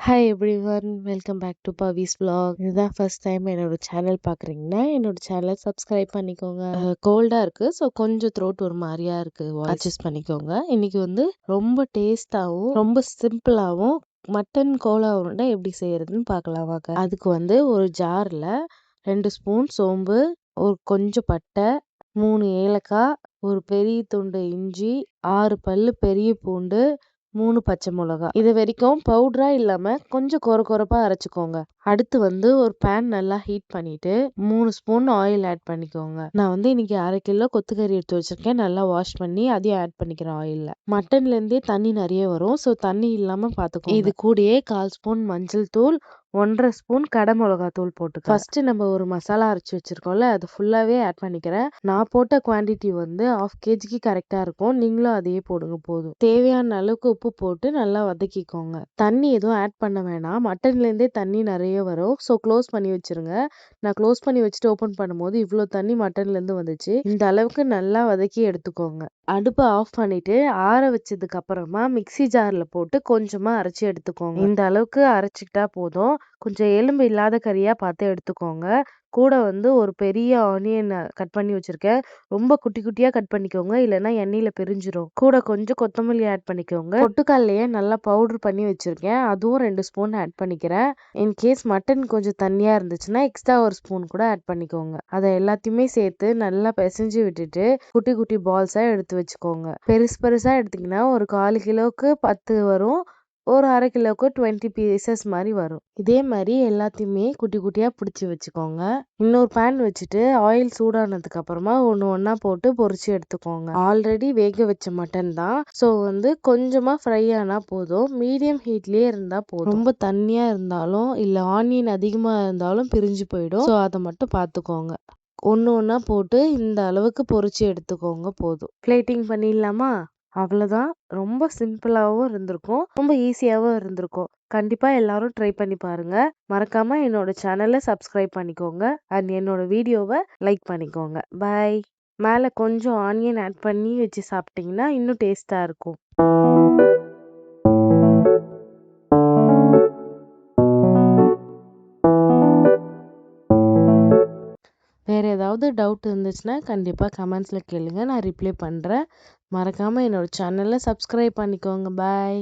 Hi everyone, welcome back to Pavi's vlog. இதுதான் first time என்னோட channel பார்க்குறீங்கன்னா என்னோட சேனலை சப்ஸ்கிரைப் பண்ணிக்கோங்க. கோல்டாக இருக்குது, ஸோ கொஞ்சம் த்ரோட் ஒரு மாதிரியா இருக்குது, அட்ஜஸ்ட் பண்ணிக்கோங்க. இன்னைக்கு வந்து ரொம்ப டேஸ்டாகவும் ரொம்ப சிம்பிளாகவும் மட்டன் கோலா உருண்டை எப்படி செய்யறதுன்னு பார்க்கலாம் வாங்க. அதுக்கு வந்து ஒரு ஜாரில் 2 ஸ்பூன் சோம்பு, ஒரு கொஞ்சம் பட்டை, 3 ஏலக்காய், ஒரு பெரிய துண்டு இஞ்சி, 6 பல்லு பெரிய பூண்டு, 3 பச்சை மிளகா. இது வரைக்கும் பவுடரா இல்லாம கொஞ்சம் கொரகொரப்பா அரைச்சுக்கோங்க. அடுத்து வந்து ஒரு பேன் நல்லா ஹீட் பண்ணிட்டு 3 ஸ்பூன் ஆயில் ஆட் பண்ணிக்கோங்க. நான் வந்து இன்னைக்கு 1/2 கிலோ கொத்துக்கறி எடுத்து வச்சிருக்கேன். நல்லா வாஷ் பண்ணி அதையும் ஆட் பண்ணிக்கிறேன் ஆயில்ல. மட்டன்ல இருந்தே தண்ணி நிறைய வரும், ஸோ தண்ணி இல்லாம பாத்துக்கோங்க. இது கூடயே 1/4 ஸ்பூன் மஞ்சள் தூள், 1/2 ஸ்பூன் கடை மிளகா தூள் போட்டுக்க. ஃபர்ஸ்ட் நம்ம ஒரு மசாலா அரைச்சு வச்சிருக்கோம்ல, அது ஃபுல்லாவே ஆட் பண்ணிக்கிறேன். நான் போட்ட குவான்டிட்டி வந்து 1/2 kgக்கு கரெக்டா இருக்கும். நீங்களும் அதையே போடுங்க போதும். தேவையான அளவுக்கு உப்பு போட்டு நல்லா வதக்கிக்கோங்க. தண்ணி எதுவும் ஆட் பண்ண வேணாம், மட்டன்ல இருந்தே தண்ணி நிறைய வரும், ஸோ க்ளோஸ் பண்ணி வச்சிருங்க. நான் க்ளோஸ் பண்ணி வச்சுட்டு ஓபன் பண்ணும்போது இவ்வளோ தண்ணி மட்டன்ல இருந்து வந்துச்சு. இந்த அளவுக்கு நல்லா வதக்கி எடுத்துக்கோங்க. அடுப்பை ஆஃப் பண்ணிட்டு ஆற வச்சதுக்கு அப்புறமா மிக்ஸி ஜார்ல போட்டு கொஞ்சமா அரைச்சி எடுத்துக்கோங்க. இந்த அளவுக்கு அரைச்சிக்கிட்டா போதும். கொஞ்சம் எலும்பு இல்லாத கறியா பார்த்து எடுத்துக்கோங்க. கூட வந்து ஒரு பெரிய ஆனியன் கட் பண்ணி வச்சிருக்கேன். ரொம்ப குட்டி குட்டியா கட் பண்ணிக்கோங்க, இல்லைன்னா எண்ணெயில பிரிஞ்சிரும். கூட கொஞ்சம் கொத்தமல்லி ஆட் பண்ணிக்கோங்க. பொட்டுக்கல்லையே நல்லா பவுடர் பண்ணி வச்சிருக்கேன், அதுவும் 2 ஸ்பூன் ஆட் பண்ணிக்கிறேன். இன்கேஸ் மட்டன் கொஞ்சம் தண்ணியா இருந்துச்சுன்னா எக்ஸ்ட்ரா ஒரு ஸ்பூன் கூட ஆட் பண்ணிக்கோங்க. அதை எல்லாத்தையுமே சேர்த்து நல்லா பிசைஞ்சு விட்டுட்டு குட்டி குட்டி பால்ஸா எடுத்து வச்சுக்கோங்க. பெருசு பெருசா எடுத்தீங்கன்னா ஒரு 1/4 கிலோவுக்கு 10 வரும், ஒரு 1/2 கிலோவுக்கு 20 பீசஸ் மாதிரி வரும். இதே மாதிரி எல்லாத்தையுமே குட்டி குட்டியா பிடிச்சி வச்சுக்கோங்க. இன்னொரு பேன் வச்சுட்டு ஆயில் சூடானதுக்கு அப்புறமா ஒண்ணா போட்டு பொரிச்சு எடுத்துக்கோங்க. ஆல்ரெடி வேக வச்ச மட்டன் தான், ஸோ வந்து கொஞ்சமா ஃப்ரை ஆனா போதும். மீடியம் ஹீட்லயே இருந்தா போதும். ரொம்ப தண்ணியா இருந்தாலும் இல்ல ஆனியன் அதிகமா இருந்தாலும் பிரிஞ்சு போயிடும், ஸோ அதை மட்டும் பார்த்துக்கோங்க. ஒண்ணா போட்டு இந்த அளவுக்கு பொரிச்சு எடுத்துக்கோங்க போதும். பிளேட்டிங் பண்ணிடலாமா? அவ்வளவுதான். ரொம்ப சிம்பிளாவும் இருந்திருக்கும், ரொம்ப ஈஸியாவும் இருந்திருக்கும். கண்டிப்பா எல்லாரும் ட்ரை பண்ணி பாருங்க. மறக்காம என்னோட சேனலை சப்ஸ்கிரைப் பண்ணிக்கோங்க அண்ட் என்னோட வீடியோவை லைக் பண்ணிக்கோங்க. பை. மேலே கொஞ்சம் ஆனியன் ஆட் பண்ணி வச்சு சாப்பிட்டீங்கன்னா இன்னும் டேஸ்டா இருக்கும். வேற ஏதாவது டவுட் இருந்துச்சுன்னா கண்டிப்பா கமெண்ட்ஸ்ல கேளுங்க, நான் ரிப்ளை பண்றேன். மறக்காம என்னோட சேனலை சப்ஸ்கிரைப் பண்ணிக்கோங்க. பை.